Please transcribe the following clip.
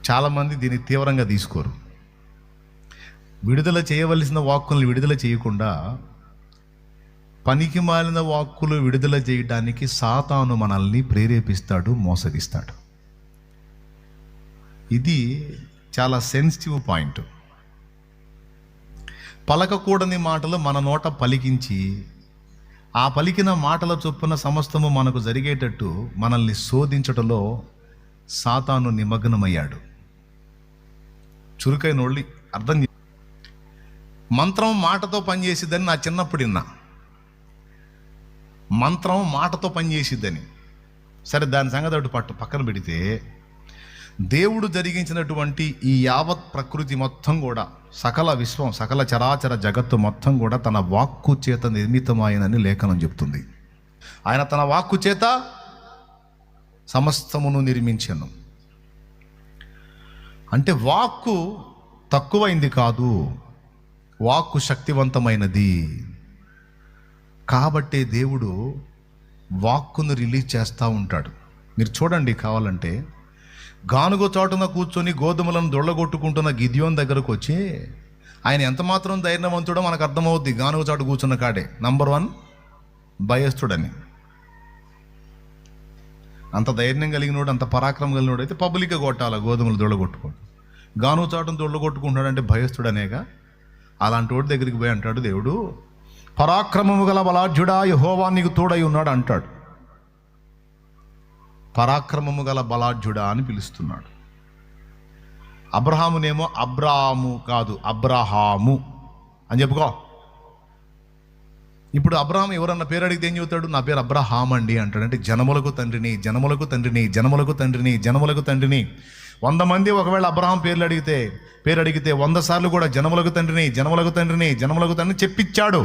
చాలామంది దీన్ని తీవ్రంగా తీసుకోరు. విడుదల చేయవలసిన వాక్కులను విడుదల చేయకుండా పనికి మాలిన వాక్కులు విడుదల చేయడానికి సాతాను మనల్ని ప్రేరేపిస్తాడు, మోసగిస్తాడు. ఇది చాలా సెన్సిటివ్ పాయింట్. పలకకూడని మాటలు మన నోట పలికించి ఆ పలికిన మాటల చొప్పున సమస్తము మనకు జరిగేటట్టు మనల్ని శోధించటంలో సాతాను నిమగ్నమయ్యాడు. చురుకైన వాళ్ళి అర్థం మంత్రం మాటతో పనిచేసిద్దని నా చిన్నప్పుడు విన్నా. మంత్రం మాటతో పనిచేసిద్దని. సరే, దాని సంగతి ఒకటి పక్కన పెడితే, దేవుడు జరిగించినటువంటి ఈ యావత్ ప్రకృతి మొత్తం కూడా, సకల విశ్వం, సకల చరాచర జగత్తు మొత్తం కూడా తన వాక్కు చేత నిర్మితమైనని లేఖనం చెప్తుంది. ఆయన తన వాక్కు చేత సమస్తమును నిర్మించను. అంటే వాక్కు తక్కువైంది కాదు, వాక్కు శక్తివంతమైనది. కాబట్టే దేవుడు వాక్కును రిలీజ్ చేస్తూ ఉంటాడు. మీరు చూడండి, కావాలంటే గానుగ చోటున కూర్చొని గోధుమలను దొళ్ళగొట్టుకుంటున్న గిద్యోన్ దగ్గరకు వచ్చి ఆయన ఎంత మాత్రం ధైర్యవంతుడో మనకు అర్థమవుద్ది. గానుగ చాటు కూర్చున్న కాడే నంబర్ 1 భయస్థుడని. అంత ధైర్యం కలిగినోడు, అంత పరాక్రమం కలిగినోడు అయితే పబ్లిక్గా కొట్టాలి, గోధుమలు దొళ్ళగొట్టుకోండి. గానుగ చాటును దొళ్ళగొట్టుకుంటున్నాడంటే భయస్థుడనేగా. అలాంటి వాడి దగ్గరికి పోయి అంటాడు దేవుడు, పరాక్రమము గల బలాఢ్యుడా యెహోవా నీకు తోడై ఉన్నాడు అంటాడు. పరాక్రమము గల బలాఢ్యుడా అని పిలుస్తున్నాడు. అబ్రహామునేమో అబ్రాము కాదు, అబ్రహాము అని చెప్పుకో. ఇప్పుడు అబ్రహాం ఎవరన్నా పేరు అడిగితే ఏం చెబుతాడు? నా పేరు అబ్రహాం అండి అంటాడు. అంటే జనములకు తండ్రిని, జనములకు తండ్రిని, జనములకు తండ్రిని, జనములకు తండ్రిని. 100 మంది ఒకవేళ అబ్రహాం పేరు అడిగితే 100 సార్లు కూడా జనములకు తండ్రిని, జనములకు తండ్రిని, జనములకు తండ్రిని చెప్పించాడు.